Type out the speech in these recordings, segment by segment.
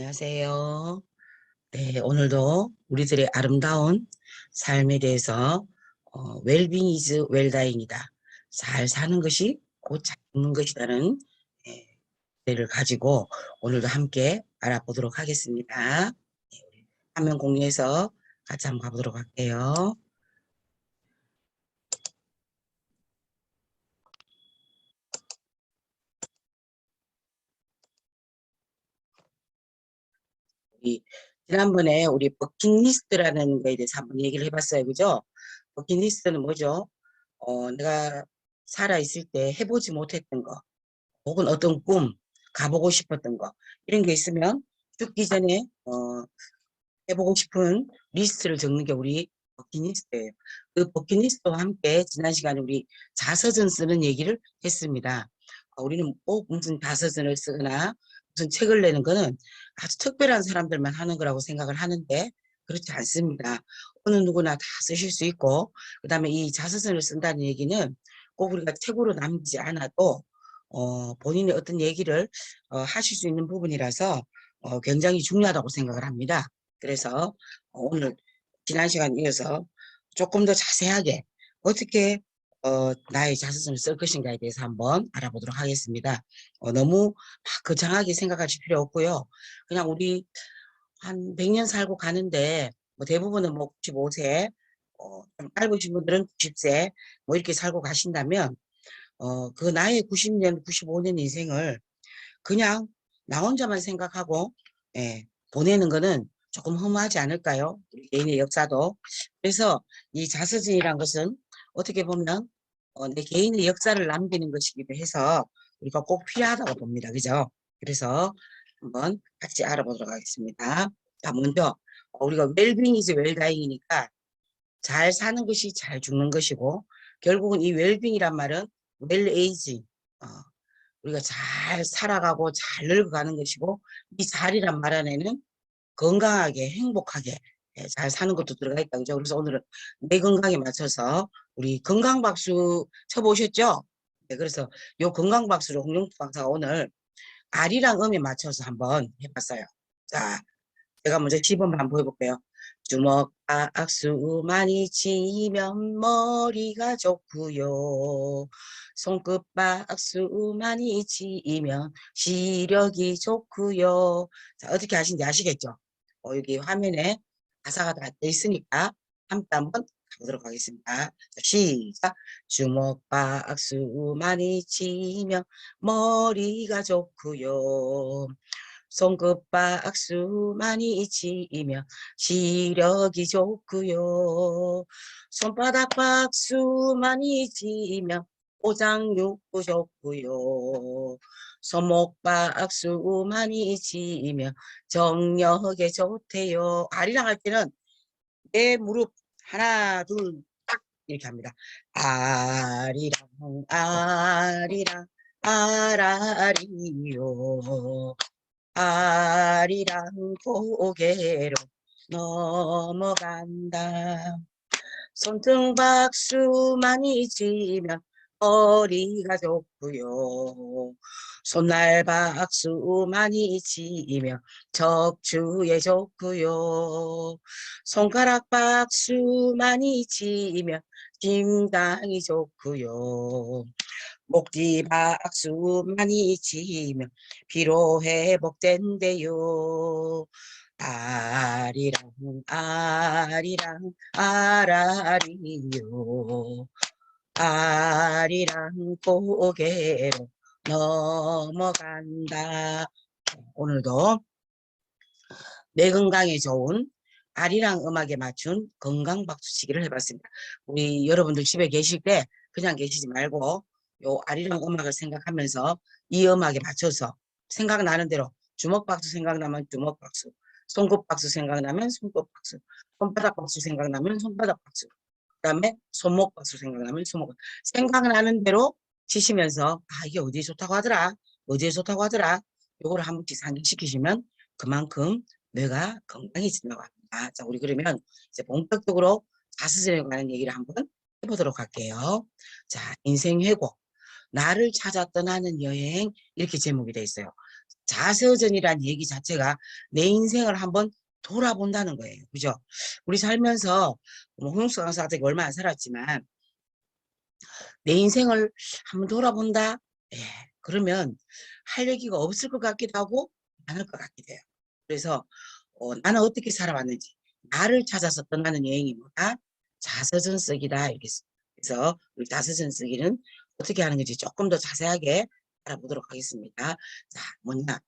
안녕하세요. 네, 오늘도 우리들의 아름다운 삶에 대해서 웰빙 이즈 웰다잉이다. 잘 사는 것이 곧 잘 죽는 것이라는 주제를 가지고 오늘도 함께 알아보도록 하겠습니다. 네, 우리 화면 공유해서 같이 한번 가보도록 할게요. 우리 지난번에 우리 버킷리스트라는 거에 대해서 한번 얘기를 해봤어요. 그죠? 버킷리스트는 뭐죠? 내가 살아있을 때 해보지 못했던 거, 혹은 어떤 꿈, 가보고 싶었던 거, 이런 게 있으면 죽기 전에 해보고 싶은 리스트를 적는 게 우리 버킷리스트예요. 그 버킷리스트와 함께 지난 시간에 우리 자서전 쓰는 얘기를 했습니다. 우리는 꼭 무슨 자서전을 쓰거나 무슨 책을 내는 거는 아주 특별한 사람들만 하는 거라고 생각을 하는데 그렇지 않습니다. 어느 누구나 다 쓰실 수 있고, 그 다음에 이 자서전을 쓴다는 얘기는 꼭 우리가 책으로 남기지 않아도 본인의 어떤 얘기를 하실 수 있는 부분이라서 굉장히 중요하다고 생각을 합니다. 그래서 오늘 지난 시간 이어서 조금 더 자세하게 어떻게 나의 자서전을 쓸 것인가에 대해서 한번 알아보도록 하겠습니다. 너무 막 거창하게 생각하실 필요 없고요. 그냥 우리 한 100년 살고 가는데 뭐 대부분은 뭐 95세, 좀 짧으신 분들은 90세 뭐 이렇게 살고 가신다면 그 나의 90년, 95년 인생을 그냥 나 혼자만 생각하고 보내는 거는 조금 허무하지 않을까요? 우리 개인의 역사도. 그래서 이 자서전이란 것은 어떻게 보면 내 개인의 역사를 남기는 것이기도 해서 우리가 꼭 필요하다고 봅니다. 그죠? 그래서 한번 같이 알아보도록 하겠습니다. 자, 먼저 우리가 웰빙이지 웰다잉이니까 잘 사는 것이 잘 죽는 것이고, 결국은 이 웰빙이란 말은 웰에이지, 우리가 잘 살아가고 잘 늙어가는 것이고, 이 잘이란 말 안에는 건강하게 행복하게 잘 사는 것도 들어가 있다. 그죠? 그래서 오늘은 내 건강에 맞춰서 우리 건강박수 쳐보셨죠? 네, 그래서 요 건강박수를 홍영표 강사가 오늘 R이랑 음에 맞춰서 한번 해봤어요. 자, 제가 먼저 시범을 한번 보여볼게요. 주먹 박수 많이 치면 머리가 좋고요. 손끝 박수 많이 치면 시력이 좋고요. 자, 어떻게 하시는지 아시겠죠? 여기 화면에 가사가 다 돼 있으니까 함께 한번 가보도록 하겠습니다. 자, 시작. 주먹 박수 많이 치면 머리가 좋고요. 손끝 박수 많이 치면 시력이 좋고요. 손바닥 박수 많이 치면 오장육부 좋고요. 손목 박수 많이 치면 정력에 좋대요. 아리랑 할 때는 내 무릎 하나 둘 딱 이렇게 합니다. 아리랑 아리랑 아라리요. 아리랑 고개로 넘어간다. 손등 박수 많이 치면 허리가 좋고요. 손날 박수 많이 치면 척추에 좋고요. 손가락 박수 많이 치면 심장이 좋고요. 목지 박수 많이 치면 피로 회복된대요. 아리랑 아리랑 아라리요. 아리랑 고개로 넘어간다. 오늘도 내 건강에 좋은 아리랑 음악에 맞춘 건강 박수치기를 해봤습니다. 우리 여러분들 집에 계실 때 그냥 계시지 말고 요 아리랑 음악을 생각하면서 이 음악에 맞춰서 생각나는 대로 주먹 박수 생각나면 주먹 박수, 손끝 박수 생각나면 손끝 박수, 손바닥 박수 생각나면 손바닥 박수, 그다음에 손목 박수 생각나면 손목, 생각나는 대로 치시면서 이게 어디에 좋다고 하더라, 어디에 좋다고 하더라, 요거를 한 번씩 상기시키시면 그만큼 뇌가 건강해진다고 합니다. 자, 우리 그러면 이제 본격적으로 자수전에 관한 얘기를 한번 해보도록 할게요. 자, 인생 회고, 나를 찾아 떠나는 여행, 이렇게 제목이 되어 있어요. 자서전이란 얘기 자체가 내 인생을 한번 돌아본다는 거예요. 그죠? 우리 살면서 뭐 홍영수 강사한테 얼마 안 살았지만 내 인생을 한번 돌아본다. 예, 그러면 할 얘기가 없을 것 같기도 하고 많을 것 같기도 해요. 그래서 나는 어떻게 살아왔는지 나를 찾아서 떠나는 여행이 뭐다? 자서전 쓰기다. 이렇게 그래서 우리 자서전 쓰기는 어떻게 하는 건지 조금 더 자세하게 알아보도록 하겠습니다. 자, 뭐냐?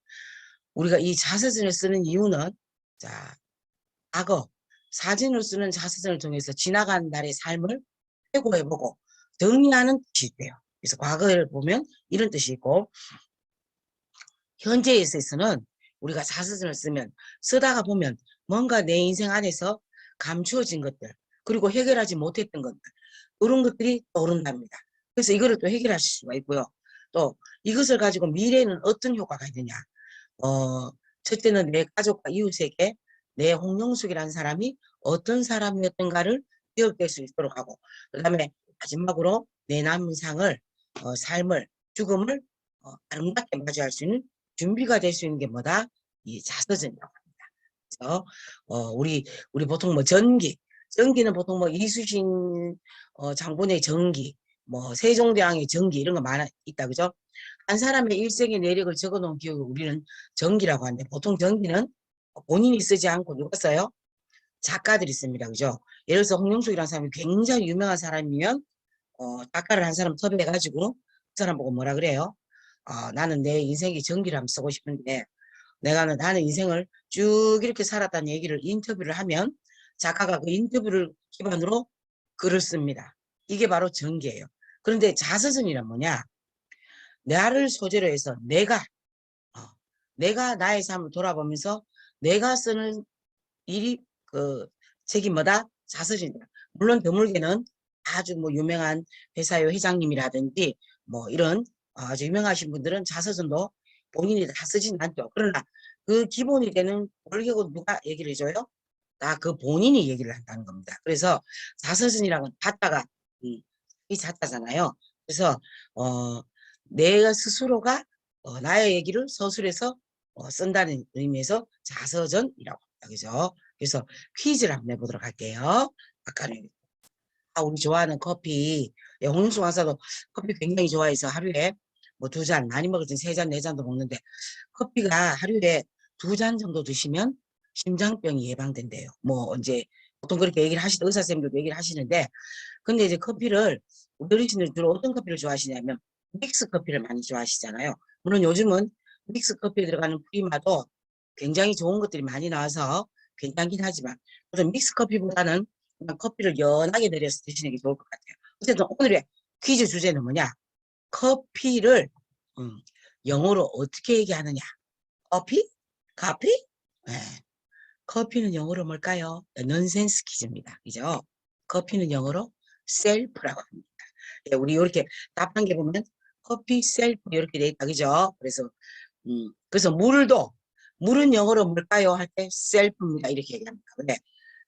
우리가 이 자서전을 쓰는 이유는 자, 과거 사진을 쓰는 자서전을 통해서 지나간 날의 삶을 회고해보고 정리하는 뜻이 있대요. 그래서 과거를 보면 이런 뜻이 있고 현재에 있어서는 우리가 자서전을 쓰면 쓰다가 보면 뭔가 내 인생 안에서 감추어진 것들 그리고 해결하지 못했던 것들 그런 것들이 떠오른답니다. 그래서 이거를 또 해결하실 수가 있고요. 또 이것을 가지고 미래에는 어떤 효과가 있느냐. 첫째는 내 가족과 이웃에게 내 홍영숙이라는 사람이 어떤 사람이었던가를 기억될 수 있도록 하고 그 다음에 마지막으로 내 남은 상을 삶을 죽음을 아름답게 마주할 수 있는 준비가 될 수 있는 게 뭐다? 이 자서전이라고 합니다. 그래서 우리 보통 뭐 전기는 보통 뭐 이수신 장군의 전기, 뭐 세종대왕의 전기 이런 거 많아 있다 그죠? 한 사람의 일생의 내력을 적어놓은 기억을 우리는 전기라고 하는데 보통 전기는 본인이 쓰지 않고 누가 써요? 작가들이 씁니다. 그죠? 예를 들어서 홍영숙이라는 사람이 굉장히 유명한 사람이면 작가를 한 사람 섭외해가지고 그 사람 보고 뭐라 그래요? 나는 내 인생의 전기를 한번 쓰고 싶은데 나는 인생을 쭉 이렇게 살았다는 얘기를 인터뷰를 하면 작가가 그 인터뷰를 기반으로 글을 씁니다. 이게 바로 전기예요. 그런데 자서전이란 뭐냐? 나를 소재로 해서 내가 나의 삶을 돌아보면서 내가 쓰는 일이 책이 뭐다? 자서전이다. 물론 드물게는 아주 뭐 유명한 회사의 회장님이라든지 뭐 이런 아주 유명하신 분들은 자서전도 본인이 다 쓰진 않죠. 그러나 그 기본이 되는 월격은 누가 얘기를 해줘요? 다 그 본인이 얘기를 한다는 겁니다. 그래서 자서전이라는 자자가 이 자자잖아요. 그래서 내가 스스로가 나의 얘기를 서술해서 쓴다는 의미에서 자서전이라고 합니다. 그죠? 그래서 퀴즈를 한번 내보도록 할게요. 아까는 우리 좋아하는 커피, 홍윤수 강사도 커피 굉장히 좋아해서 하루에 뭐 2잔, 많이 먹을 땐 3잔, 4잔도 먹는데 커피가 하루에 2잔 정도 드시면 심장병이 예방된대요. 뭐 이제 보통 그렇게 얘기를 의사 선생님들도 얘기를 하시는데 근데 이제 커피를 우리 어르신들 주로 어떤 커피를 좋아하시냐면 믹스 커피를 많이 좋아하시잖아요. 물론 요즘은 믹스 커피에 들어가는 프리마도 굉장히 좋은 것들이 많이 나와서 괜찮긴 하지만 그래서 믹스 커피보다는 그냥 커피를 연하게 내려서 드시는 게 좋을 것 같아요. 어쨌든 오늘의 퀴즈 주제는 뭐냐? 커피를 영어로 어떻게 얘기하느냐? 커피? 카피? 네. 커피는 영어로 뭘까요? 넌센스 퀴즈입니다. 그죠? 커피는 영어로 셀프라고 합니다. 예, 우리 이렇게 답한 게 보면 커피 셀프 이렇게 돼 있다. 그죠? 그래서 물은 영어로 뭘까요? 할 때 셀프입니다. 이렇게 얘기합니다. 근데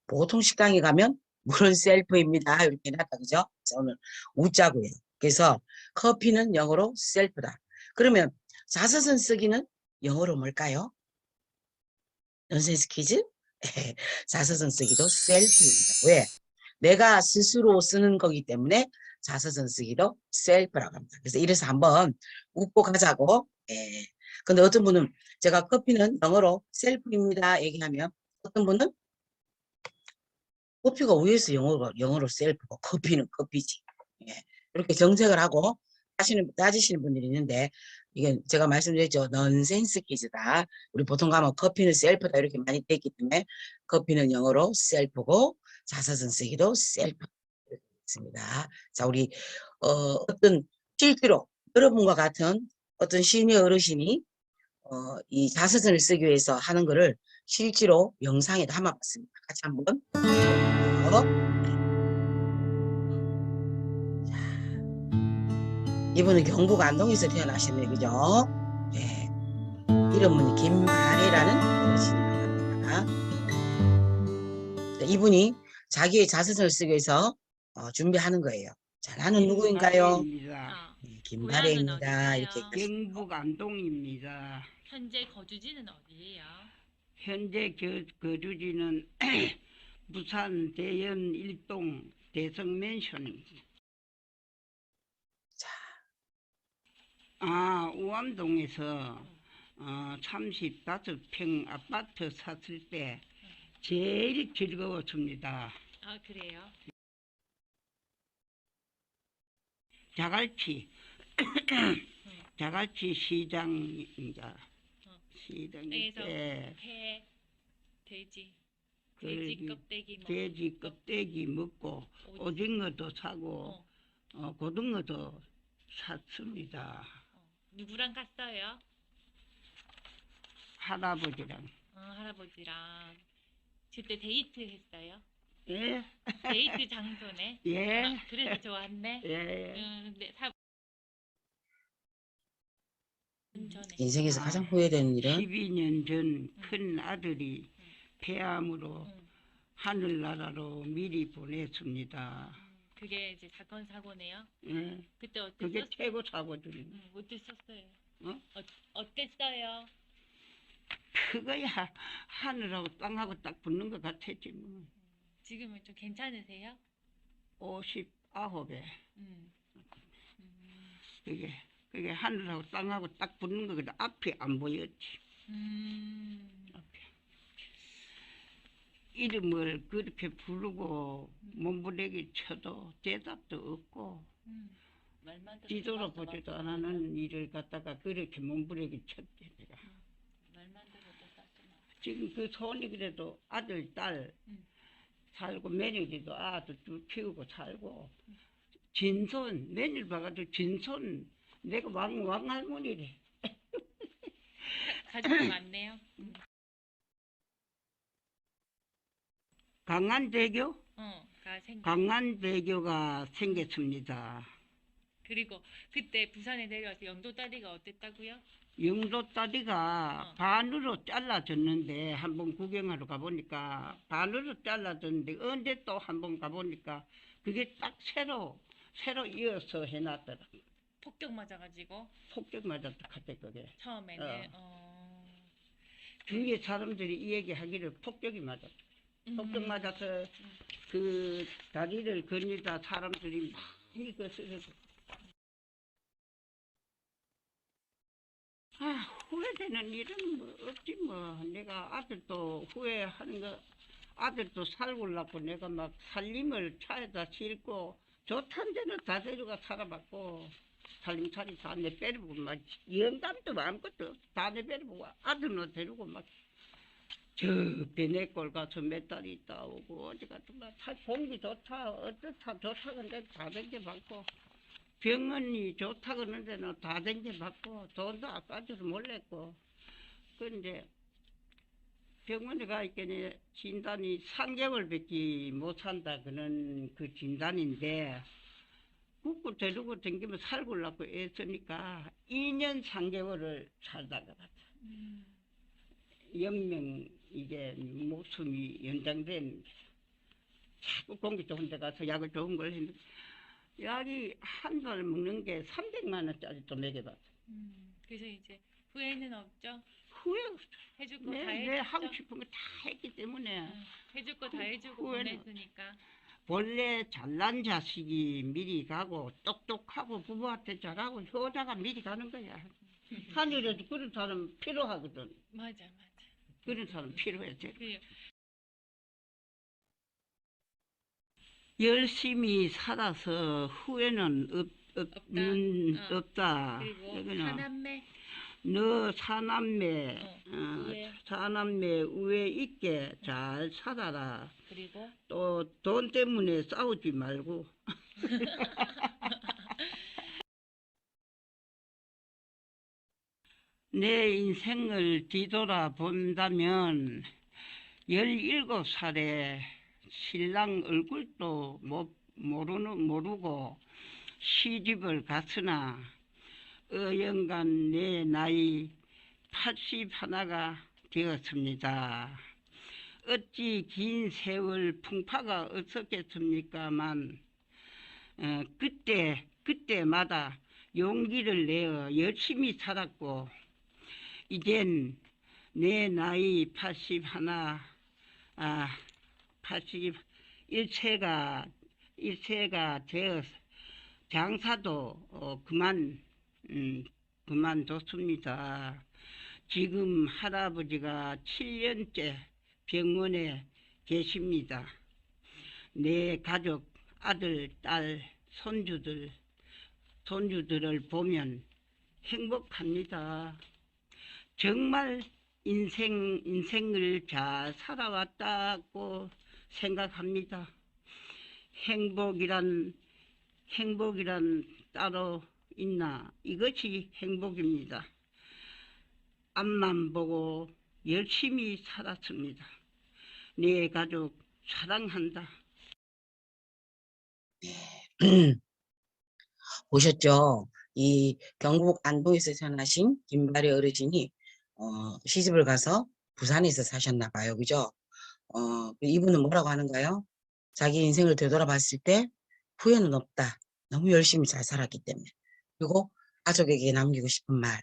보통 식당에 가면 물은 셀프입니다. 이렇게 해놨다. 그죠? 그래서 오늘 웃자고요. 그래서 커피는 영어로 셀프다. 그러면 자서전 쓰기는 영어로 뭘까요? 넌센스 퀴즈? 자서전 쓰기도 셀프입니다. 왜? 내가 스스로 쓰는 거기 때문에 자서전 쓰기도 셀프라고 합니다. 그래서 이래서 한번 웃고 가자고. 예. 근데 어떤 분은 제가 커피는 영어로 셀프입니다 얘기하면 어떤 분은 커피가 위에서 영어로 셀프고 커피는 커피지. 예. 이렇게 정색을 하고 따지시는 분들이 있는데 이게 제가 말씀드렸죠. 넌센스 퀴즈다. 우리 보통 가면 커피는 셀프다 이렇게 많이 돼 있기 때문에 커피는 영어로 셀프고 자서전 쓰기도 셀프. 있습니다. 자, 우리 어떤 실제로 여러분과 같은 어떤 시니어 어르신이 이 자서전을 쓰기 위해서 하는 거를 실제로 영상에 담아봤습니다. 같이 한번 이분은 경북 안동에서 태어나셨네요. 그죠? 네. 이름은 김마래라는 어르신입니다. 이분이 자기의 자서전을 쓰기 위해서 준비하는 거예요. 자, 나는 누구인가요? 고향은 김바래입니다. 이렇게 어디세요? 경북 안동입니다. 현재 거주지는 어디예요? 현재 거주지는 부산 대연 일동 대성맨션입니다. 자, 우암동에서 35평 아파트 샀을 때 제일 즐거웠습니다. 아, 그래요? 자갈치 시장입니다. 시장일 그래서 때 돼지 그 껍데기 돼지 껍데기 먹고 오징어도 사고 고등어도 샀습니다. 누구랑 갔어요? 할아버지랑. 할아버지랑. 그때 데이트 했어요? 예? 데이트 장소네? 예? 그래서 좋았네? 예. 네, 전에. 인생에서 가장 후회되는 일은 12년 전 큰 아들이 폐암으로 하늘나라로 미리 보냈습니다. 그게 이제 사건 사고네요? 예. 그때 그게 어땠었어요? 최고 사고들이. 어땠었어요? 어? 어땠어요? 그거야 하늘하고 땅하고 딱 붙는 것 같았지 뭐. 지금은 좀 괜찮으세요? 59에 음. 그게 하늘하고 땅하고 딱 붙는 거거든. 앞이 안 보였지. 앞에. 이름을 그렇게 부르고 몸부림이 쳐도 대답도 없고 말만 들어도 뒤돌아 가슴 보지도 아프고 않는 일을 갖다가 그렇게 몸부림이 쳤지 내가. 말만 들어도 가슴 아프고. 지금 그 손이 그래도 아들 딸 살고 며느리도 아들 둘 키우고 살고 진손 며느리 봐가지고 진손 내가 왕할머니래. 가족이 많네요. 강안대교? 가 강안대교가 생겼습니다. 그리고 그때 부산에 내려와서 영도다리가 어땠다고요? 영도다리가 반으로 잘라졌는데 한번 구경하러 가보니까 반으로 잘라졌는데 언제 또 한번 가보니까 그게 딱 새로 이어서 해놨더라. 폭격 맞아가지고 폭격 맞았다 카대 그게. 처음에는 주위에 사람들이 이 얘기하기를 폭격이 맞았다. 폭격 맞아서 그 다리를 건너다 사람들이 많이 거슬려서 후회되는 일은 뭐 없지 뭐. 내가 아들도 후회하는 거 아들도 살고려고 내가 막 살림을 차에다 싣고 좋다는 데는 다 데려가 살아봤고 살림살이 다 내 빼려보고 막 영감도 아무것도 다 내 빼려보고 아들은 데리고 막 저 배내골 가서 몇 달 있다 오고 어디 가서 막 공기 좋다 어떻다 좋다 근데 다 댕겨봤고 병원이 좋다 그러는 데는 다 댕겨봤고 돈도 아까워서 몰랐고 그런데 병원에 가 있더니 진단이 3개월밖에 못 산다 그런 그 진단인데 굽고 데리고 댕기면 살고려고 애쓰니까 2년 3개월을 살다가 갔다. 영명 이게 목숨이 연장된 자꾸 공기 좋은 데 가서 약을 좋은 걸 했는데 약이 한 달 먹는 게 300만 원짜리도 먹여봤어. 그래서 이제 후회는 없죠? 후회 없어. 해줄 거 다 내 하고 해줬죠? 싶은 거 다 했기 때문에 해줄 거 다 해주고 후회는 보냈으니까. 원래 잘난 자식이 미리 가고 똑똑하고 부부한테 잘하고 효자가 미리 가는 거야. 하늘에도 그런 사람 필요하거든. 맞아. 그런 사람 필요해. 그래요. 열심히 살아서 후회는 없다. 그리고 이거는 사남매 너 사남매 우애. 사남매 우애 있게 잘 살아라. 그리고 또 돈 때문에 싸우지 말고. 내 인생을 뒤돌아본다면 17살에 신랑 얼굴도 모르고 시집을 갔으나 어영간 내 나이 81가 되었습니다. 어찌 긴 세월 풍파가 없었겠습니까만 그때마다 용기를 내어 열심히 살았고, 이젠 내 나이 81, 81세가 되어 장사도 그만뒀습니다. 지금 할아버지가 7년째 병원에 계십니다. 내 가족, 아들, 딸, 손주들을 보면 행복합니다. 정말 인생을 잘 살아왔다고 생각합니다. 행복이란 따로 있나? 이것이 행복입니다. 앞만 보고 열심히 살았습니다. 내 가족 사랑한다. 보셨죠? 이 경북 안동에서 태어나신 김발의 어르신이 시집을 가서 부산에서 사셨나 봐요. 그죠? 이분은 뭐라고 하는가요? 자기 인생을 되돌아봤을 때 후회는 없다. 너무 열심히 잘 살았기 때문에. 그리고 가족에게 남기고 싶은 말.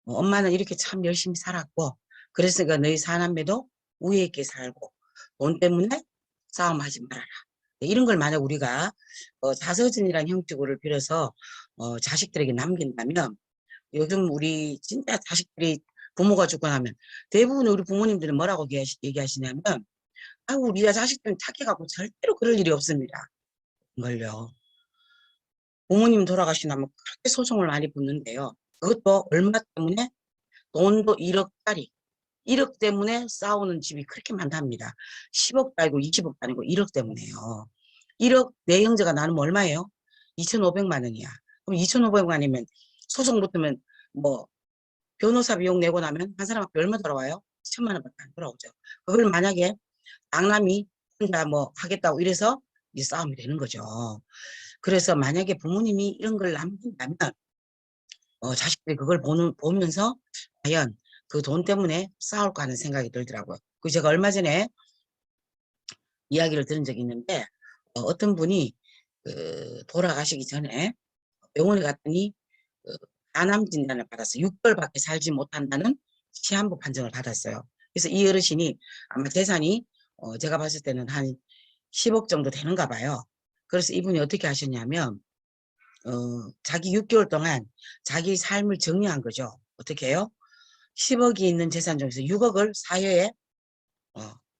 엄마는 이렇게 참 열심히 살았고, 그랬으니까 너희 사남매도 우애 있게 살고, 돈 때문에 싸움하지 말아라. 이런 걸 만약 우리가 자서전이라는 형식을 빌어서 자식들에게 남긴다면, 요즘 우리 진짜 자식들이 부모가 죽고 나면 대부분 우리 부모님들은 뭐라고 얘기하시냐면, 아이고 우리 자식들은 착해갖고 절대로 그럴 일이 없습니다. 이걸요. 부모님 돌아가시면 그렇게 소송을 많이 붙는데요. 그것도 얼마 때문에? 돈도 1억짜리. 1억 때문에 싸우는 집이 그렇게 많답니다. 10억도 아니고 20억도 아니고 1억 때문에요. 1억 내 형제가 나누면 얼마예요? 2,500만 원이야. 그럼 2,500만 원이면 소송 붙으면 뭐 변호사 비용 내고 나면 한 사람한테 얼마 돌아와요? 1,000만 원밖에 안 돌아오죠. 그걸 만약에 장남이 혼자 뭐 하겠다고 이래서 이제 싸움이 되는 거죠. 그래서 만약에 부모님이 이런 걸 남긴다면 자식들이 그걸 보면서 과연 그 돈 때문에 싸울까 하는 생각이 들더라고요. 그 제가 얼마 전에 이야기를 들은 적이 있는데 어떤 분이 돌아가시기 전에 병원에 갔더니 간암 진단을 받았어요. 6개월밖에 살지 못한다는 시한부 판정을 받았어요. 그래서 이 어르신이 아마 재산이 제가 봤을 때는 한 10억 정도 되는가 봐요. 그래서 이분이 어떻게 하셨냐면 자기 6개월 동안 자기 삶을 정리한 거죠. 어떻게 해요? 10억이 있는 재산 중에서 6억을 사회에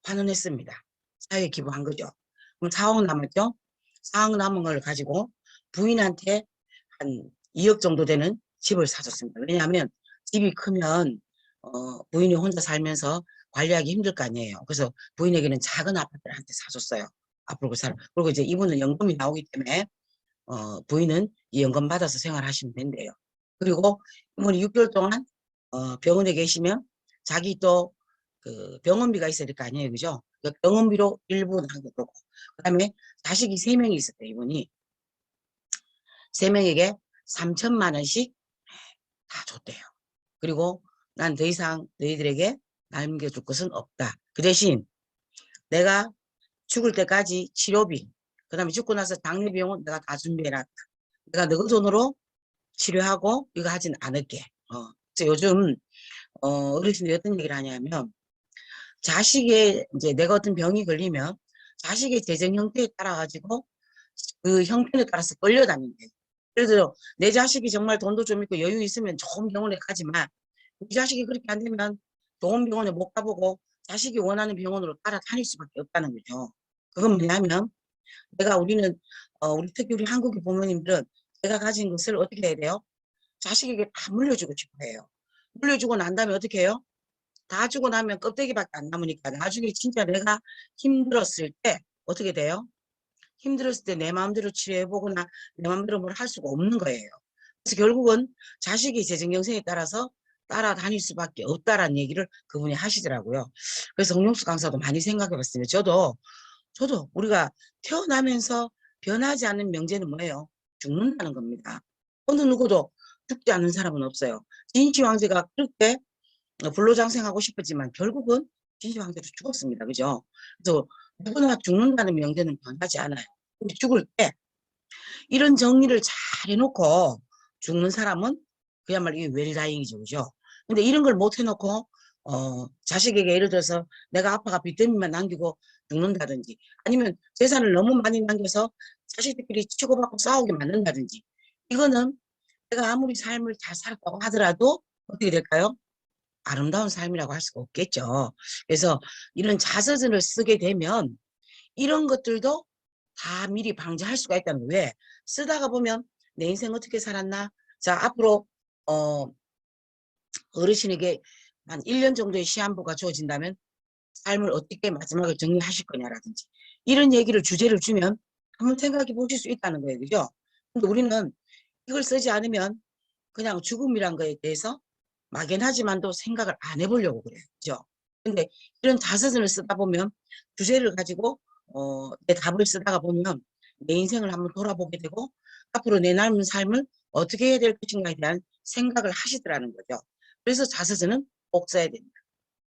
환원했습니다. 사회에 기부한 거죠. 그럼 4억 남았죠? 4억 남은 걸 가지고 부인한테 한 2억 정도 되는 집을 사줬습니다. 왜냐하면 집이 크면 부인이 혼자 살면서 관리하기 힘들 거 아니에요. 그래서 부인에게는 작은 아파트를 한 대 사줬어요. 앞으로 그 사람. 그리고 이제 이분은 연금이 나오기 때문에 부인은 이 연금 받아서 생활하시면 된대요. 그리고 이분이 6개월 동안 병원에 계시면 자기 또 그 병원비가 있어야 될 거 아니에요. 그죠? 그 병원비로 일부 남겨두고 그다음에 자식이 3명이 있었대요. 이분이 3명에게 3천만 원씩 다 줬대요. 그리고 난 더 이상 너희들에게 남겨줄 것은 없다. 그 대신 내가 죽을 때까지 치료비, 그 다음에 죽고 나서 장례비용은 내가 다 준비해놨다. 내가 너 돈으로 치료하고 이거 하진 않을게. 그래서 요즘 어르신들이 어떤 얘기를 하냐면 자식의 이제 내가 어떤 병이 걸리면 자식의 재정 형태에 따라 가지고 그 형편에 따라서 끌려다닌대. 예를 들어 내 자식이 정말 돈도 좀 있고 여유 있으면 좋은 병원에 가지만 이 자식이 그렇게 안 되면 좋은 병원에 못 가보고 자식이 원하는 병원으로 따라다닐 수밖에 없다는 거죠. 그건 뭐냐면 우리 특히 우리 한국의 부모님들은 내가 가진 것을 어떻게 해야 돼요? 자식에게 다 물려주고 싶어 해요. 물려주고 난 다음에 어떻게 해요? 다 주고 나면 껍데기밖에 안 남으니까 나중에 진짜 내가 힘들었을 때 어떻게 돼요? 힘들었을 때 내 마음대로 치료해보거나 내 마음대로 뭘 할 수가 없는 거예요. 그래서 결국은 자식의 재정경생에 따라서 따라다닐 수밖에 없다라는 얘기를 그분이 하시더라고요. 그래서 홍용수 강사도 많이 생각해봤습니다. 저도 우리가 태어나면서 변하지 않는 명제는 뭐예요? 죽는다는 겁니다. 어느 누구도 죽지 않는 사람은 없어요. 진시 황제가 그렇게 불로장생하고 싶었지만 결국은 진시 황제도 죽었습니다. 그죠? 그래서 누구나 죽는다는 명제는 변하지 않아요. 우리 죽을 때 이런 정리를 잘 해놓고 죽는 사람은 그야말로 이게 웰다잉이죠. 그죠? 근데 이런 걸 못 해놓고, 자식에게 예를 들어서 내가 아빠가 빚더미만 남기고 죽는다든지 아니면 재산을 너무 많이 남겨서 자식들끼리 치고받고 싸우게 만든다든지 이거는 내가 아무리 삶을 잘 살았다고 하더라도 어떻게 될까요? 아름다운 삶이라고 할 수가 없겠죠. 그래서 이런 자서전을 쓰게 되면 이런 것들도 다 미리 방지할 수가 있다는 거예요. 왜? 쓰다가 보면 내 인생 어떻게 살았나? 자, 앞으로 어르신에게 한 1년 정도의 시한부가 주어진다면 삶을 어떻게 마지막에 정리하실 거냐라든지 이런 얘기를 주제를 주면 한번 생각해 보실 수 있다는 거예요. 그죠? 근데 우리는 이걸 쓰지 않으면 그냥 죽음이란 거에 대해서 막연하지만도 생각을 안 해보려고 그래요. 그죠? 근데 이런 자서전을 쓰다 보면 주제를 가지고 내 답을 쓰다가 보면 내 인생을 한번 돌아보게 되고 앞으로 내 남은 삶을 어떻게 해야 될 것인가에 대한 생각을 하시더라는 거죠. 그래서 자서전은 꼭 써야 됩니다.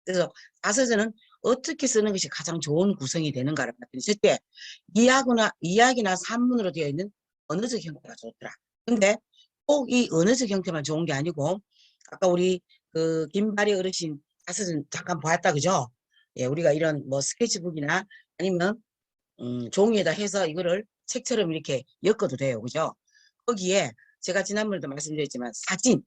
그래서 자서전은 어떻게 쓰는 것이 가장 좋은 구성이 되는가를 봤더니 때 이야기나 산문으로 되어 있는 언어적 형태가 좋더라. 근데 꼭 이 언어적 형태만 좋은 게 아니고 아까 우리 그 김바리 어르신 자서전 잠깐 보았다 그죠? 예, 우리가 이런 뭐 스케치북이나 아니면 종이에다 해서 이거를 책처럼 이렇게 엮어도 돼요. 그죠? 거기에 제가 지난번에도 말씀드렸지만 사진,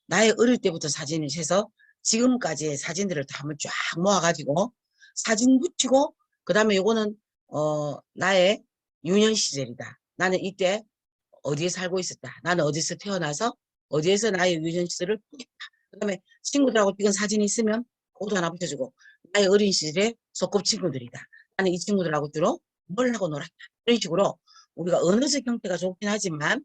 나의 어릴 때부터 사진을 해서 지금까지의 사진들을 다 한번 쫙 모아가지고 사진 붙이고 그 다음에 요거는 나의 유년 시절이다. 나는 이때 어디에 살고 있었다. 나는 어디서 태어나서 어디에서 나의 유년 시절을 보냈다. 그 다음에 친구들하고 찍은 사진이 있으면 그것도 하나 붙여주고 나의 어린 시절의 소꿉친구들이다. 나는 이 친구들하고 주로 뭘 하고 놀았다. 이런 식으로 우리가 언어적 형태가 좋긴 하지만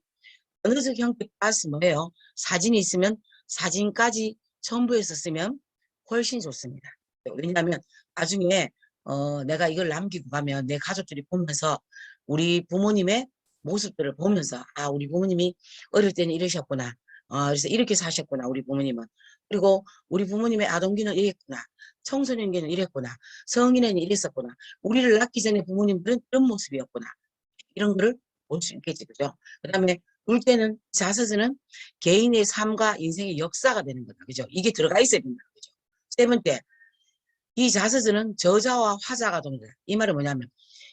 언어적 형태 플러스 뭐예요? 사진이 있으면 사진까지 첨부해서 쓰면 훨씬 좋습니다. 왜냐하면 나중에 내가 이걸 남기고 가면 내 가족들이 보면서 우리 부모님의 모습들을 보면서 아 우리 부모님이 어릴 때는 이러셨구나. 그래서 이렇게 사셨구나 우리 부모님은. 그리고 우리 부모님의 아동기는 이랬구나. 청소년기는 이랬구나. 성인에는 이랬었구나. 우리를 낳기 전에 부모님들은 이런 모습이었구나. 이런 거를 볼 수 있겠지. 그죠? 그 다음에 둘째는 자서전은 개인의 삶과 인생의 역사가 되는 거다. 그죠? 이게 들어가 있어야 된다. 그죠? 세 번째, 이 자서전은 저자와 화자가 동일하다. 이 말은 뭐냐면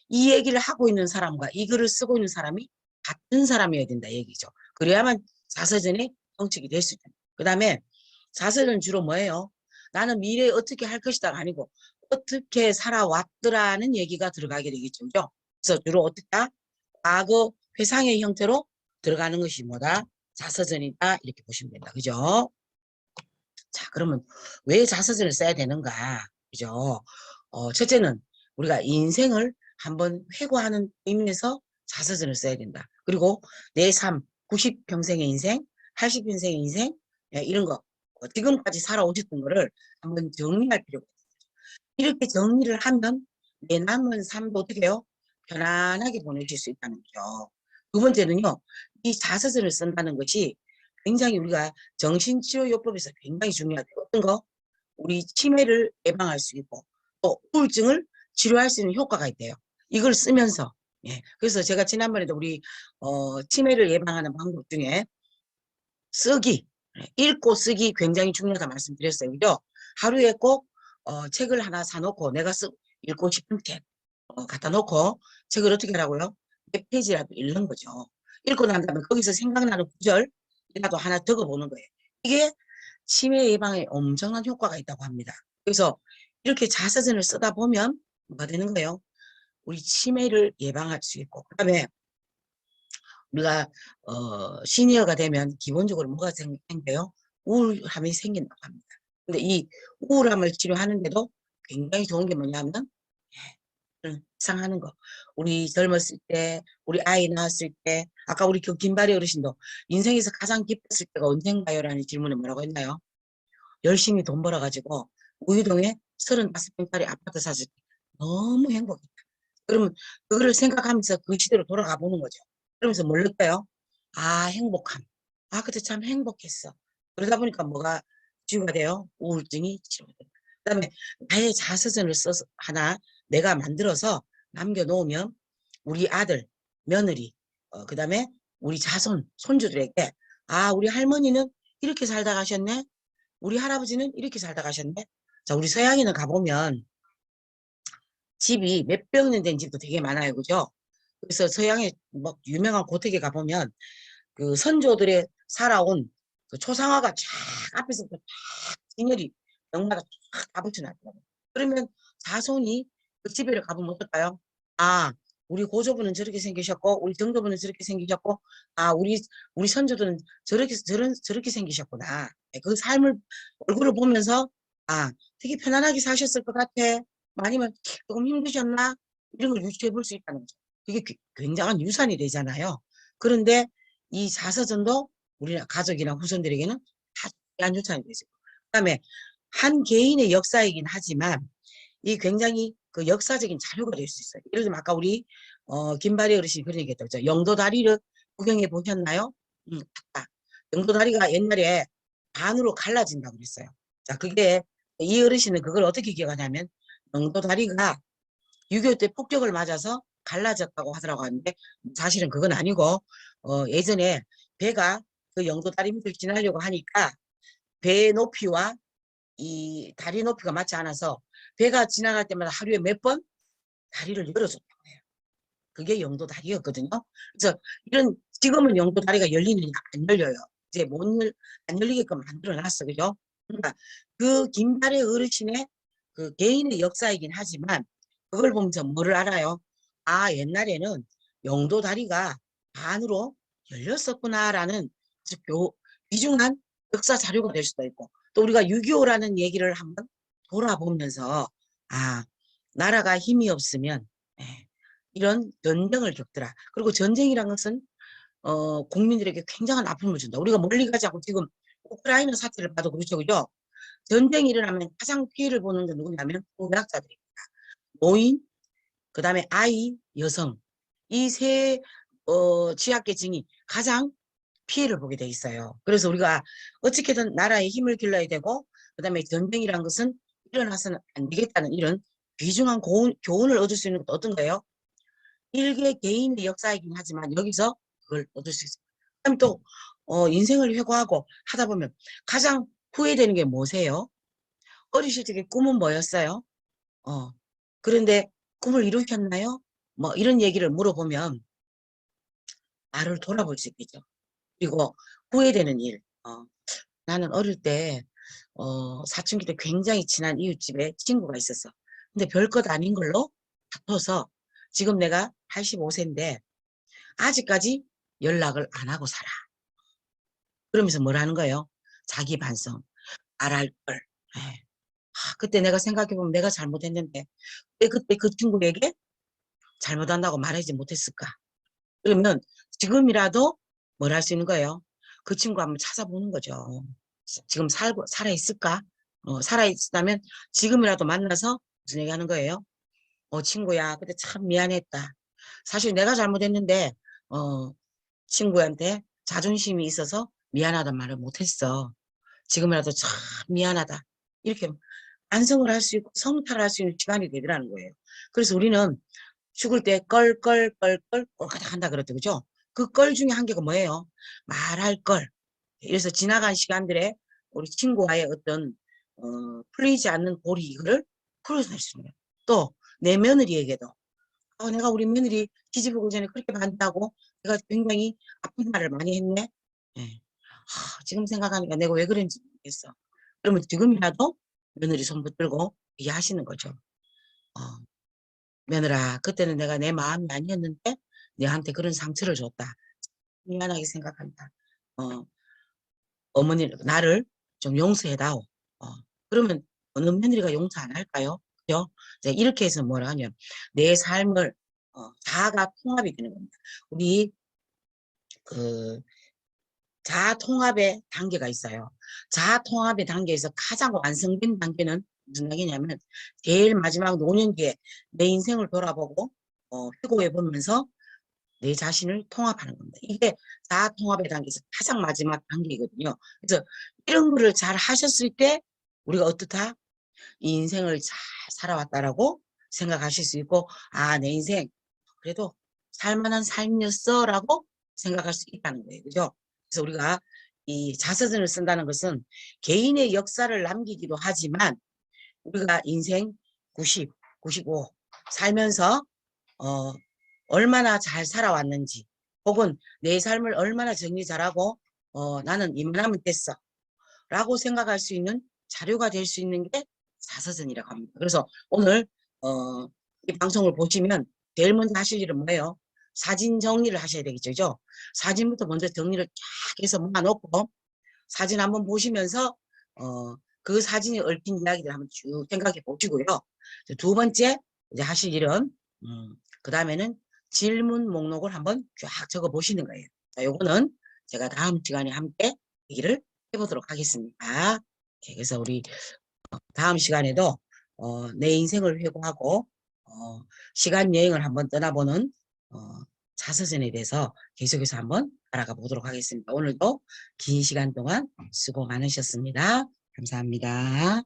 이 얘기를 하고 있는 사람과 이 글을 쓰고 있는 사람이 같은 사람이어야 된다 얘기죠. 그래야만 자서전이 성취가 될 수 있다. 그 다음에 자서전은 주로 뭐예요? 나는 미래에 어떻게 할 것이다가 아니고 어떻게 살아왔더라는 얘기가 들어가게 되겠죠. 그죠? 그래서 주로 어떻게 과거 회상의 형태로 들어가는 것이 뭐다? 자서전이다. 이렇게 보시면 된다. 그죠? 자, 그러면 왜 자서전을 써야 되는가? 그죠? 첫째는 우리가 인생을 한번 회고하는 의미에서 자서전을 써야 된다. 그리고 내 삶, 90평생의 인생, 80평생의 인생, 예, 이런 거, 지금까지 살아오셨던 거를 한번 정리할 필요가 있어요. 이렇게 정리를 하면 내 남은 삶도 어떻게 해요? 편안하게 보내실 수 있다는 거죠. 두 번째는요, 이 자서전을 쓴다는 것이 굉장히 우리가 정신치료요법에서 굉장히 중요하대요. 어떤 거? 우리 치매를 예방할 수 있고 또 우울증을 치료할 수 있는 효과가 있대요. 이걸 쓰면서 예. 그래서 제가 지난번에도 우리 치매를 예방하는 방법 중에 쓰기, 읽고 쓰기 굉장히 중요하다 말씀드렸어요. 그죠? 하루에 꼭 책을 하나 사놓고 내가 읽고 싶은 책 갖다 놓고 책을 어떻게 하라고요? 몇 페이지라도 읽는 거죠. 읽고 난 다음에 거기서 생각나는 구절이라도 하나 적어보는 거예요. 이게 치매 예방에 엄청난 효과가 있다고 합니다. 그래서 이렇게 자서전을 쓰다 보면 뭐가 되는 거예요? 우리 치매를 예방할 수 있고 그다음에 우리가 시니어가 되면 기본적으로 뭐가 생겨요? 우울함이 생긴다고 합니다. 근데 이 우울함을 치료하는데도 굉장히 좋은 게 뭐냐면 상하는 거. 우리 젊었을 때, 우리 아이 낳았을 때, 아까 우리 그 김바리 어르신도 인생에서 가장 기뻤을 때가 언젠가요? 라는 질문에 뭐라고 했나요? 열심히 돈 벌어가지고 우유동에 35평짜리 아파트 샀을 때 너무 행복했다. 그러면 그거를 생각하면서 그 시대로 돌아가 보는 거죠. 그러면서 뭘 느껴요? 아, 행복함. 아, 그때 참 행복했어. 그러다 보니까 뭐가 치유가 돼요? 우울증이 치료가 돼요. 그다음에 나의 자서전을 써서 하나 내가 만들어서 남겨놓으면 우리 아들, 며느리, 그다음에 우리 자손, 손주들에게 아, 우리 할머니는 이렇게 살다 가셨네. 우리 할아버지는 이렇게 살다 가셨네. 자, 우리 서양에는 가보면 집이 몇백 년 된 집도 되게 많아요. 그죠? 그래서 서양에 뭐 유명한 고택에 가보면 그 선조들의 살아온 그 초상화가 쫙 앞에서부터 쫙 진열이 명마다 쫙다 붙여놨더라고요. 그러면 자손이 그 집에를 가보면 어떨까요? 아, 우리 고조부는 저렇게 생기셨고, 우리 정조부는 저렇게 생기셨고, 아, 우리 선조들은 저렇게 생기셨구나. 네, 그 삶을, 얼굴을 보면서, 아, 되게 편안하게 사셨을 것 같아. 뭐 아니면 조금 힘드셨나? 이런 걸 유추해 볼 수 있다는 거죠. 그게 굉장한 유산이 되잖아요. 그런데 이 자서전도 우리 가족이나 후손들에게는 다 중요한 유산이 되죠. 그다음에 한 개인의 역사이긴 하지만 이 굉장히 그 역사적인 자료가 될 수 있어요. 예를 들면 아까 우리 김발이 어르신이 그런 얘기했죠. 그죠? 영도 다리를 구경해 보셨나요? 아까 영도 다리가 옛날에 반으로 갈라진다고 그랬어요. 자, 그게 이 어르신은 그걸 어떻게 기억하냐면 영도 다리가 6.25 때 폭격을 맞아서 갈라졌다고 하더라고 하는데 사실은 그건 아니고 예전에 배가 그 영도 다리 밑을 지나려고 하니까 배 높이와 이 다리 높이가 맞지 않아서 배가 지나갈 때마다 하루에 몇 번 다리를 열어줬다고 해요. 그게 영도 다리였거든요. 그래서 이런 지금은 영도 다리가 열리느냐 안 열려요. 이제 안 열리게끔 만들어놨어, 그죠? 그러니까 그 김달의 어르신의 그 개인의 역사이긴 하지만 그걸 보면서 뭐를 알아요? 아, 옛날에는 영도 다리가 반으로 열렸었구나라는 아주 귀중한 역사 자료가 될 수도 있고 또 우리가 6.25라는 얘기를 한번 돌아보면서 아, 나라가 힘이 없으면 예, 이런 전쟁을 겪더라. 그리고 전쟁이란 것은 국민들에게 굉장한 아픔을 준다. 우리가 멀리 가지 않고 지금 우크라이나 사태를 봐도 그렇죠, 그죠? 전쟁이 일어나면 가장 피해를 보는 게 누구냐면 고교학자들입니다. 노인, 그 다음에 아이, 여성 이 세 취약계층이 가장 피해를 보게 돼 있어요. 그래서 우리가 어떻게든 나라의 힘을 길러야 되고 그 다음에 전쟁이란 것은 일어나서는 안 되겠다는 이런 귀중한 교훈을 얻을 수 있는 것도 어떤 거예요? 일개 개인의 역사이긴 하지만 여기서 그걸 얻을 수 있어요. 그다음 또 인생을 회고하고 하다 보면 가장 후회되는 게 뭐세요? 어리실 적에 꿈은 뭐였어요? 어, 그런데 꿈을 이루셨나요? 뭐 이런 얘기를 물어보면 나를 돌아볼 수 있겠죠. 그리고 후회되는 일. 나는 어릴 때 사춘기 때 굉장히 친한 이웃집에 친구가 있었어. 근데 별것 아닌 걸로 다퉈서 지금 내가 85세인데 아직까지 연락을 안 하고 살아. 그러면서 뭐라는 거예요? 자기 반성. 말할 걸. 에이, 그때 내가 생각해보면 내가 잘못했는데 왜 그때 그 친구에게 잘못한다고 말하지 못했을까? 그러면 지금이라도 뭘 할 수 있는 거예요? 그 친구 한번 찾아보는 거죠. 지금 살아있을까? 살아있다면 지금이라도 만나서 무슨 얘기 하는 거예요? 친구야, 그때 참 미안했다. 사실 내가 잘못했는데, 친구한테 자존심이 있어서 미안하단 말을 못했어. 지금이라도 참 미안하다. 이렇게 반성을 할 수 있고 성찰을 할 수 있는 시간이 되더라는 거예요. 그래서 우리는 죽을 때 껄껄껄껄 꼴까닥 한다 그랬죠. 그죠? 그 껄 중에 한 개가 뭐예요? 말할 걸. 그래서 지나간 시간들에 우리 친구와의 어떤 풀리지 않는 고리 이거를 풀어낼 수 있는 거예요. 또 내 며느리에게도 내가 우리 며느리 뒤집어보기 전에 그렇게 반다고 내가 굉장히 아픈 말을 많이 했네. 예. 지금 생각하니까 내가 왜 그런지 모르겠어. 그러면 지금이라도 며느리 손 붙들고 이해하시는 거죠. 어, 며느라, 그때는 내가 내 마음이 아니었는데 너한테 그런 상처를 줬다. 미안하게 생각한다. 어, 어머니, 나를 좀 용서해다오. 그러면 어느 며느리가 용서 안 할까요? 그죠? 이렇게 해서 뭐라 하냐면 내 삶을 자아가 통합이 되는 겁니다. 우리 그 자아 통합의 단계가 있어요. 자아 통합의 단계에서 가장 완성된 단계는 무슨 단계냐면 제일 마지막 노년기에 내 인생을 돌아보고 회고해 보면서 내 자신을 통합하는 겁니다. 이게 자아 통합의 단계에서 가장 마지막 단계거든요. 그래서 이런 거를 잘 하셨을 때 우리가 어떻다? 이 인생을 잘 살아왔다라고 생각하실 수 있고 내 인생 그래도 살만한 삶이었어라고 생각할 수 있다는 거예요. 그죠? 그래서 우리가 이 자서전을 쓴다는 것은 개인의 역사를 남기기도 하지만 우리가 인생 90, 95 살면서 얼마나 잘 살아왔는지 혹은 내 삶을 얼마나 정리 잘하고 나는 이만하면 됐어 라고 생각할 수 있는 자료가 될 수 있는 게 자서전이라고 합니다. 그래서 오늘 이 방송을 보시면 제일 먼저 하실 일은 뭐예요? 사진 정리를 하셔야 되겠죠. 그죠? 사진부터 먼저 정리를 쫙 해서 모아놓고 사진 한번 보시면서 그 사진에 얽힌 이야기들 한번 쭉 생각해 보시고요. 두 번째 이제 하실 일은 그 다음에는 질문 목록을 한번 쫙 적어 보시는 거예요. 자, 요거는 제가 다음 시간에 함께 얘기를 해보도록 하겠습니다. 네, 그래서 우리 다음 시간에도 내 인생을 회고하고 시간 여행을 한번 떠나보는 자서전에 대해서 계속해서 한번 알아가 보도록 하겠습니다. 오늘도 긴 시간 동안 수고 많으셨습니다. 감사합니다.